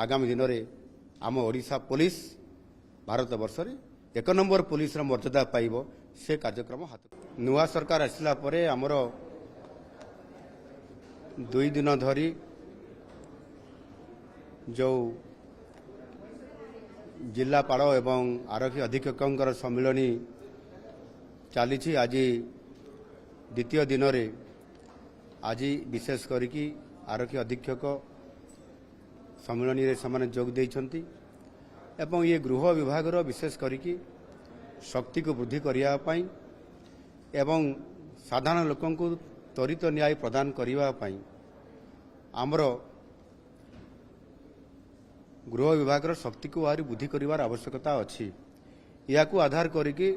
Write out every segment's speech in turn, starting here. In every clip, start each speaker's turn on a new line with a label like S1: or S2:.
S1: आगामी दिन में आम ओडिशा पुलिस भारत वर्ष एक नंबर पुलिस मर्यादा पाइब से कार्यक्रम हाथ नुआ सरकार आसला परे आमर 2 दिन धरी जो जिलापाल एवं आरक्षी अधीक्षक सम्मिलनी चली आज द्वितीय दिन में आज विशेष करिकी आरक्षी अधीक्षक सम्मिलनी रे समाने जोग देइछंती एवं ये गृह विभाग विशेष करिकी शक्ति को वृद्धि करिया पाई एवं साधारण लोकं को त्वरित न्याय प्रदान करिवा पाई आमर गृह विभाग शक्ति को आहुरी वृद्धि करिवार आवश्यकता अछि। या को आधार करिकी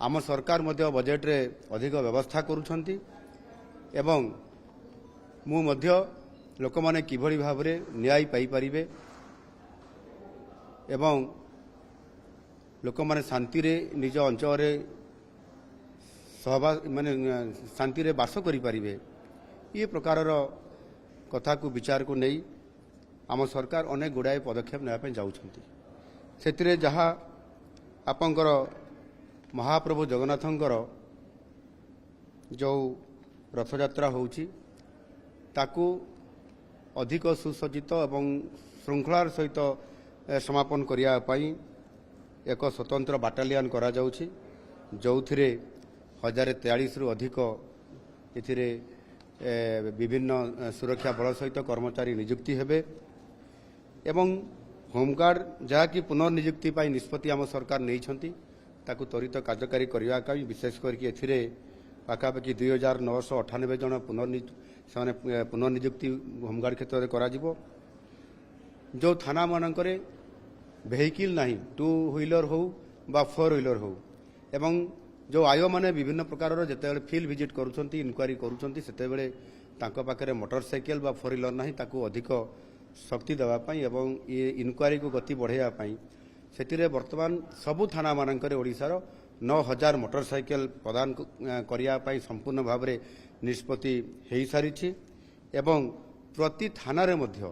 S1: आम सरकार मध्य बजेट रे अधिक व्यवस्था करूछंती एवं मु मध्य लोक माने किभली भाव रे न्याय पाई परिबे एवं लोक माने शांति रे निज अंचल रे सहवास माने शांति रे बास करि परिबे ये प्रकार कथा को विचार को नहीं आम सरकार अनेक गुड़ाए पदक्षेप नेबा पे जाउछंती। सेतिरे जहा आपंकर महाप्रभु जगन्नाथंकर जो रथयात्रा होउची ताकू अधिक सुसज्जित एवं श्रृंखलार सहित समापन करिया पाई एक स्वतंत्र बाटालियन करा जाउची जो 1043 रु अधिक एथिरे विभिन्न सुरक्षा बल सहित कर्मचारी नियुक्ति हेबे एवं होमगार्ड जहाँकि पुनर्नियुक्ति पाई निष्पत्ति आम सरकार नहीं ताकू त्वरित कार्यकारी करने विशेष करके पाखापाखि 2998 जन पुनर्नियुक्ति होमगार्ड क्षेत्र में करा जो थाना मानकरे वेहिकल नहीं 2 व्हीलर हो बा 4 व्हीलर हो एवं जो आयो माने विभिन्न प्रकार जिते फील्ड विजिट करुँच इनक्वारी करुँचे मोटरसाइकेल बा 4 व्हीलर नहीं ताकू अधिक शक्ति देवाई एवं ये इनक्वारी को गति बढ़ावाई से बर्तमान सबु थाना मानकरे ओडिशार 9000 मोटरसाइकेल प्रदान करने संपूर्ण भाव में निष्पत्ति हो सारी एवं प्रति थाना रे मध्य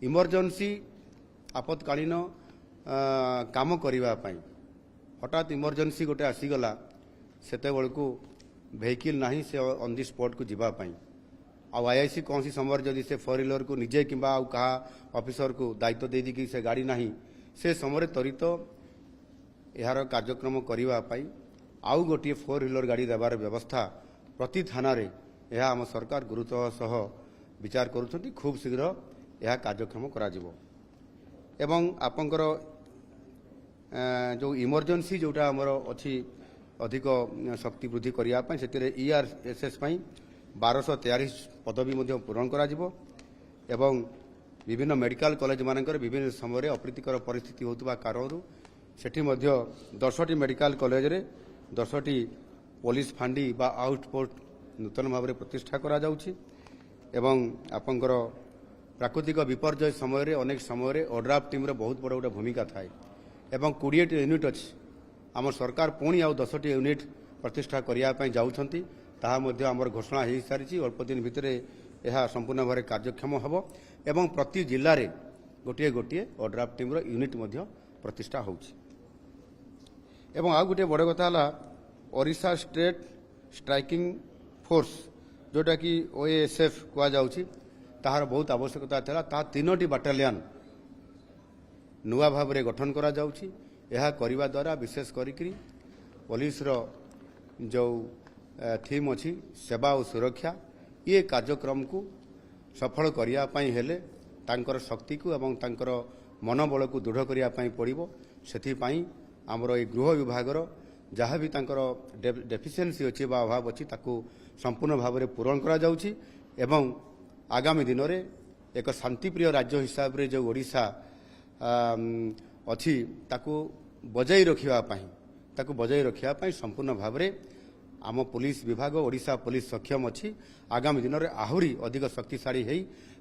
S1: इमरजेंसी आपतकालीन काम करने हठात इमरजेंसी गोटे आसीगला सेते बेलू वेहिकल नहीं से ऑन दी स्पॉट को जीवापाई आईआईसी कौन सी समय जदि से 4 व्हीलर को निजे कि कहा ऑफिसर को दायित्व दे दी से गाड़ी नहीं से समय त्वरित यार कार्यक्रम करने आउ गोटे 4 व्हीलर गाड़ी देवार व्यवस्था प्रति थाना रे यह आम सरकार गुरुत्व सह विचार करुछंती खूब शीघ्र यह कार्यक्रम करा जिवो एवं आपंकर जो इमरजेंसी जोटा आमर अच्छी अधिक शक्ति वृद्धि करने से ERSS 1243 पदवी पूरण करा जिवो एवं विभिन्न मेडिकल कॉलेज मानकर विभिन्न समय अप्रीतिकर परिस्थिति होता कारण सेठी 10टी मेडिकल कॉलेज रे 10टी पुलिस फांडी बा आउटपोस्ट नूतन भाव में प्रतिष्ठा करा जाउछि एवं आपंकर प्राकृतिक विपर्यय समय अनेक समय ओड्राफ टीम रे बहुत बड़ गोटे भूमिका थाए एवं 20 यूनिट अच्छी आम सरकार पुणी आउ 10टी यूनिट प्रतिष्ठा करने जाउछंती ताहा मध्य आमर घोषणा हो सारी अल्प दिन भितर यह संपूर्ण भाव कार्यक्षम हम एवं प्रति जिले में गोटे गोटे ओड्राफ टीम यूनिट प्रतिष्ठा होउछि एवं आ गोटे बड़ कथा है ओडिशा स्टेट स्ट्राइकिंग फोर्स जोटा कि OASF कह जाउछि ताहार बहुत आवश्यकता था ता 3टी बाटालियन नुआ भाव में गठन करा जाउछि यह करने द्वारा विशेष करी पुलिस जो थीम अच्छी सेवा और सुरक्षा ये कार्यक्रम को सफल करने हेले तांकर शक्ति को एवं तांकर मनोबल को दृढ़ करने पड़ो से आमर ये गृह विभाग जहाँ भी तांकर डेफिशिएंसी अच्छी अभाव अच्छी ताकू संपूर्ण भाव में पूरण करा जाउछि एवं आगामी दिन में एक शांतिप्रिय राज्य हिसाब से जो ओडिशा अच्छी ताकू बजाई रखिया संपूर्ण भाव में आम पुलिस विभाग ओडिशा पुलिस सक्षम अच्छी आगामी दिन में आहुरी अधिक शक्तिशाली है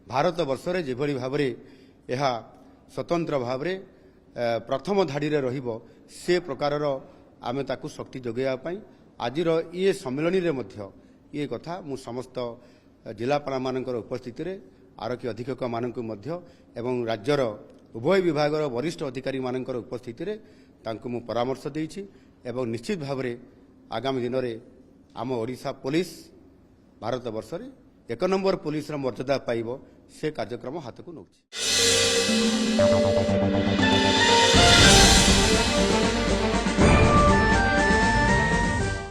S1: भारत वर्ष में जेभली भाव में यह स्वतंत्र भाव में प्रथम धाड़ी रे रहिबो से प्रकार आमे ताकू शक्ति जोगेया पाई आजिर ये सम्मेलन रे मध्य ये कथा मु समस्त जिलापाल मानकर उपस्थिति रे ଆରକ୍ଷୀ ଅଧୀକ୍ଷକମାନଙ୍କୁ ମଧ୍ୟ ଏବଂ ରାଜ୍ୟର ଉଭୟ ବିଭାଗର ବରିଷ୍ଠ ଅଧିକାରୀମାନଙ୍କର ଉପସ୍ଥିତିରେ ତାଙ୍କୁ ମୁଁ ପରାମର୍ଶ ଦେଇଛି ଏବଂ ନିଶ୍ଚିତ ଭାବରେ ଆଗାମୀ ଦିନରେ ଆମ ଓଡ଼ିଶା ପୋଲିସ ଭାରତବର୍ଷରେ 1 ନମ୍ବର ପୋଲିସର ମର୍ଯ୍ୟାଦା ପାଇବ ସେ କାର୍ଯ୍ୟକ୍ରମ ହାତକୁ ନେଉଛି।